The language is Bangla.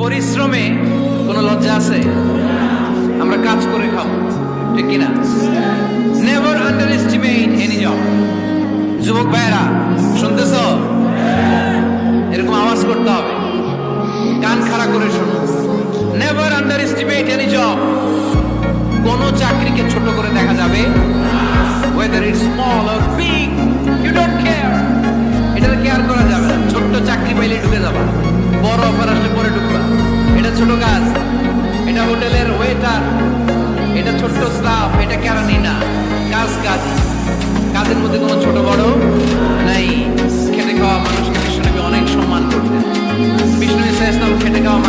পরিশ্রমে কোনো লজ্জা আছে? আমরা কাজ করে খাবো, ঠিক কিনা? Never under estimate any job. যুবক ভাইয়েরা শুনতেছ? এরকম আওয়াজ করতে হবে, কান খাড়া করে শোনো। Never under estimate any job. কোন চাকরিকে ছোট করে দেখা যাবে, whether it's small or big, you don't care. এটা কেয়ার করা যাবে না। ছোট্ট চাকরি পাইলে ঢুকে যাবা, বড় অফার আসলে পরে ঢুকবা। এটা ছোট কাজ, এটা হোটেলের ওয়েটার, এটা ছোট্ট স্টাফ, এটা কেরানি না। কাজ কাজ, কাজের মধ্যে কোনো ছোট বড় নাই। খেটে খাওয়া মানুষকে বিষ্ণুনবী অনেক সম্মান করতেন। বিষ্ণু ইসলাম খেটে খাওয়া